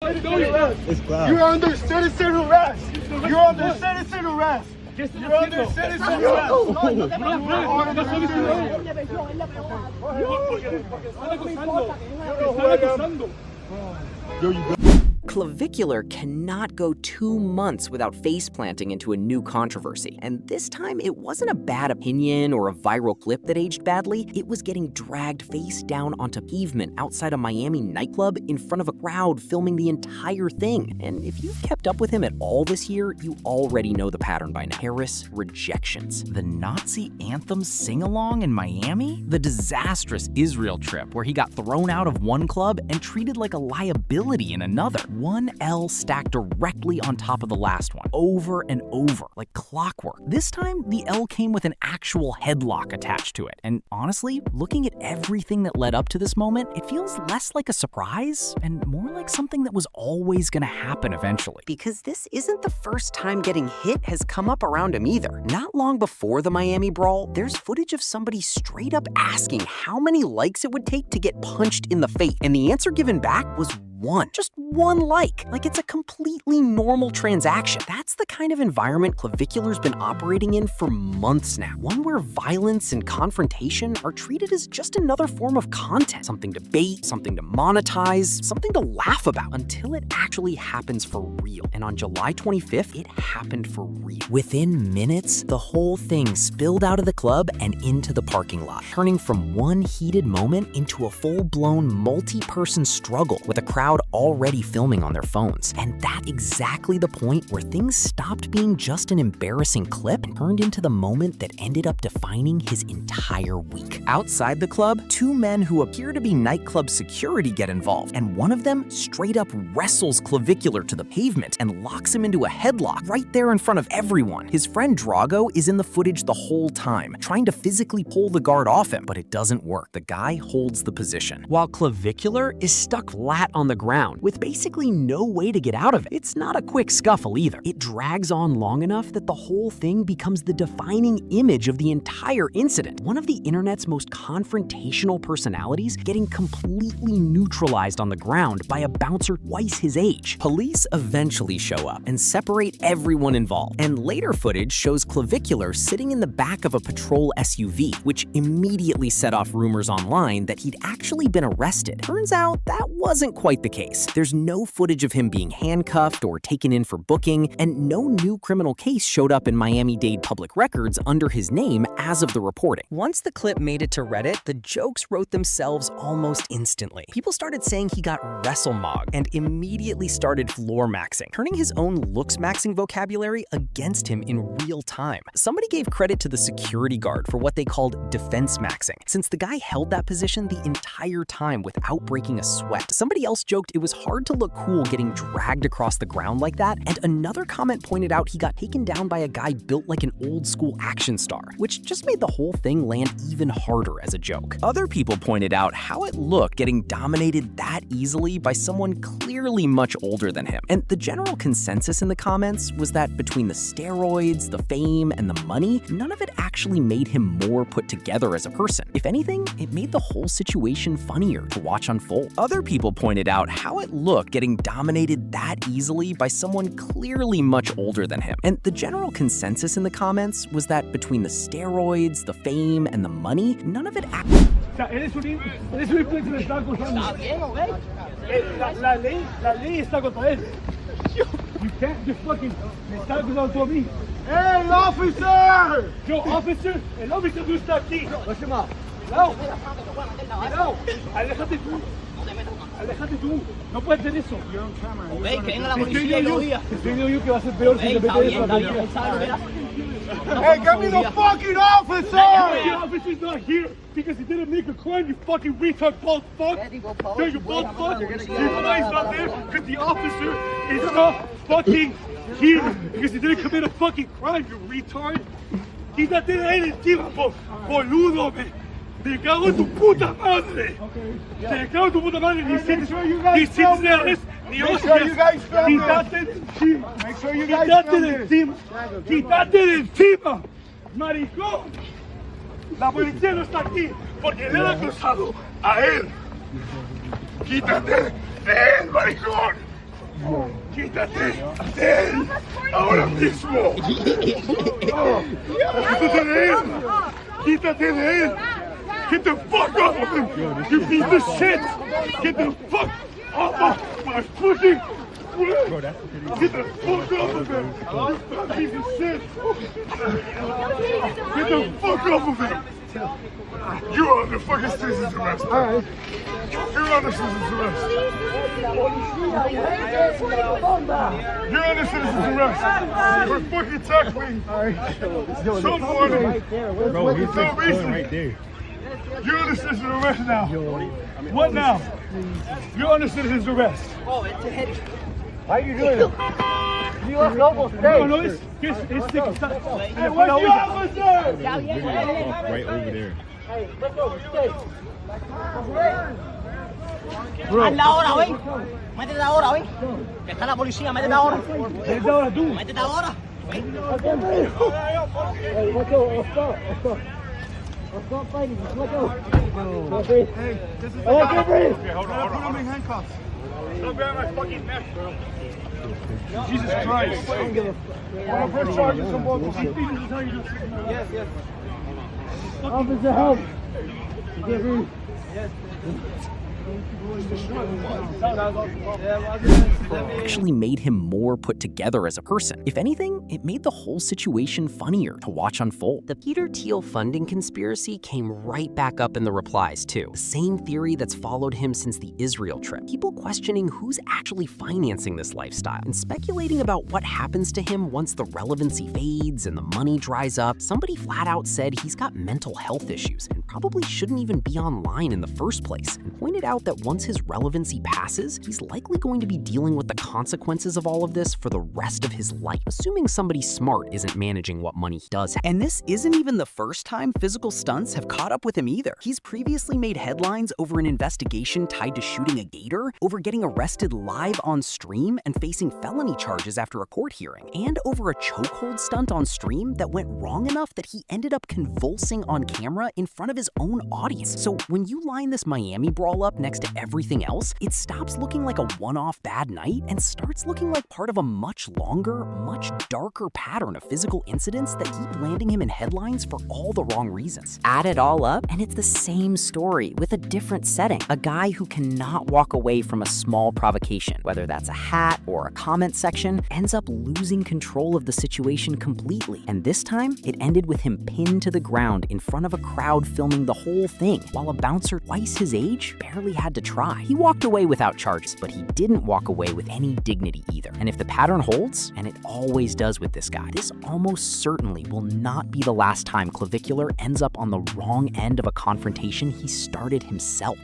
It's Cloud. You're under citizen arrest. You're under citizen arrest. You're under citizen arrest. Clavicular cannot go 2 months without face planting into a new controversy. And this time, it wasn't a bad opinion or a viral clip that aged badly. It was getting dragged face down onto pavement outside a Miami nightclub in front of a crowd filming the entire thing. And if you've kept up with him at all this year, you already know the pattern by now. Paris rejections. The Nazi anthem sing-along in Miami? The disastrous Israel trip where he got thrown out of one club and treated like a liability in another. One L stacked directly on top of the last one, over and over, like clockwork. This time, the L came with an actual headlock attached to it. And honestly, looking at everything that led up to this moment, it feels less like a surprise and more like something that was always gonna happen eventually. Because this isn't the first time getting hit has come up around him either. Not long before the Miami brawl, there's footage of somebody straight up asking how many likes it would take to get punched in the face. And the answer given back was one. Just one like it's a completely normal transaction. That's the kind of environment Clavicular's been operating in for months now. One where violence and confrontation are treated as just another form of content. Something to bait, something to monetize, something to laugh about, until it actually happens for real. And on July 25th, it happened for real. Within minutes, the whole thing spilled out of the club and into the parking lot, turning from one heated moment into a full-blown multi-person struggle with a crowd already filming on their phones. And that's exactly the point where things stopped being just an embarrassing clip and turned into the moment that ended up defining his entire week. Outside the club, 2 men who appear to be nightclub security get involved, and one of them straight up wrestles Clavicular to the pavement and locks him into a headlock right there in front of everyone. His friend Drago is in the footage the whole time, trying to physically pull the guard off him, but it doesn't work. The guy holds the position, while Clavicular is stuck flat on the ground with basically no way to get out of it. It's not a quick scuffle either. It drags on long enough that the whole thing becomes the defining image of the entire incident. One of the internet's most confrontational personalities getting completely neutralized on the ground by a bouncer twice his age. Police eventually show up and separate everyone involved, and later footage shows Clavicular sitting in the back of a patrol SUV, which immediately set off rumors online that he'd actually been arrested. Turns out that wasn't quite the case. There's no footage of him being handcuffed or taken in for booking, and no new criminal case showed up in Miami-Dade public records under his name as of the reporting. Once the clip made it to Reddit, the jokes wrote themselves almost instantly. People started saying he got Wrestlemogged and immediately started floor maxing, turning his own looks maxing vocabulary against him in real time. Somebody gave credit to the security guard for what they called defense maxing, since the guy held that position the entire time without breaking a sweat. Somebody else joked it was hard to look cool getting dragged across the ground like that, and another comment pointed out he got taken down by a guy built like an old school action star, which just made the whole thing land even harder as a joke. Other people pointed out how it looked getting dominated that easily by someone clearly much older than him. And the general consensus in the comments was that between the steroids, the fame, and the money, none of it actually made him more put together as a person. If anything, it made the whole situation funnier to watch unfold. Other people pointed out how it looked getting dominated that easily by someone clearly much older than him. And the general consensus in the comments was that between the steroids, the fame, and the money, none of it actually... Eres un influencer, me está acusando. Está bien, güey. La ley está contra él. You can't just fucking... Me está acusando tú a mí. Hey, officer! Yo, officer, el officer no está aquí. No. No. Aléjate tú. Aléjate tú. No puedes hacer eso. Ok, que venga la policía y lo diga. Te estoy diciendo yo que va a ser peor si te metes eso. Está bien. Él sabe lo que era. Hey, get me the fucking officer! The officer's not here because he didn't make a crime, you fucking retard, bald fuck! No, you bald fuck! He's not there because the officer is not fucking here because he didn't commit a fucking crime, you retard! He's not there encima, boludo, man! Te cago en tu puta madre! Te cago en tu puta madre! He sits there, ni hostias! ¡Quítate de encima! ¡Maricón! La policía no está aquí porque le han acusado a él. ¡Quítate de él, maricón! Quítate de él ahora mismo. Quítate de él. Quítate de él. Get the fuck off of him. You piece of shit. Get the fuck off of my fucking. Get the fuck off of him. You piece of shit. Get the fuck off of him. You're under fucking citizen's arrest. All right. You're under citizen's arrest. You're under citizen's arrest. For fucking tackling. Someone. Bro, he's right there. You're under citizen's arrest now. What now? You're under citizen's arrest. Why are you doing it? You are local state. No, it's sticky. Hey, where's the officer? Right over there. Hey, let's go, stay. Hazla ahora, ¿ven? Métete ahora, ¿ven? Que está la policía, métete ahora. Métete ahora tú. Métete ahora. Hey, let's go. Let's stop. Let's stop fighting. Let's go. Hey, this is the guy. Okay, hold on. Put him in handcuffs. Don't grab my fucking neck. Jesus Christ. I don't give a fuck. I'm going to press charges on both of you. Yes. Officer, help. Get me. Actually made him more put together as a person. If anything, it made the whole situation funnier to watch unfold. The Peter Thiel funding conspiracy came right back up in the replies too. The same theory that's followed him since the Israel trip. People questioning who's actually financing this lifestyle and speculating about what happens to him once the relevancy fades and the money dries up. Somebody flat out said he's got mental health issues and probably shouldn't even be online in the first place, and pointed out that once his relevancy passes, he's likely going to be dealing with the consequences of all of this for the rest of his life, assuming somebody smart isn't managing what money he does have. And this isn't even the first time physical stunts have caught up with him either. He's previously made headlines over an investigation tied to shooting a gator, over getting arrested live on stream and facing felony charges after a court hearing, and over a chokehold stunt on stream that went wrong enough that he ended up convulsing on camera in front of his own audience. So when you line this Miami brawl up next to everything else, it stops looking like a one-off bad night and starts looking like part of a much longer, much darker pattern of physical incidents that keep landing him in headlines for all the wrong reasons. Add it all up, and it's the same story with a different setting. A guy who cannot walk away from a small provocation, whether that's a hat or a comment section, ends up losing control of the situation completely. And this time, it ended with him pinned to the ground in front of a crowd filming the whole thing, while a bouncer twice his age barely had to try. He walked away without charges, but he didn't walk away with any dignity either. And if the pattern holds, and it always does with this guy, this almost certainly will not be the last time Clavicular ends up on the wrong end of a confrontation he started himself.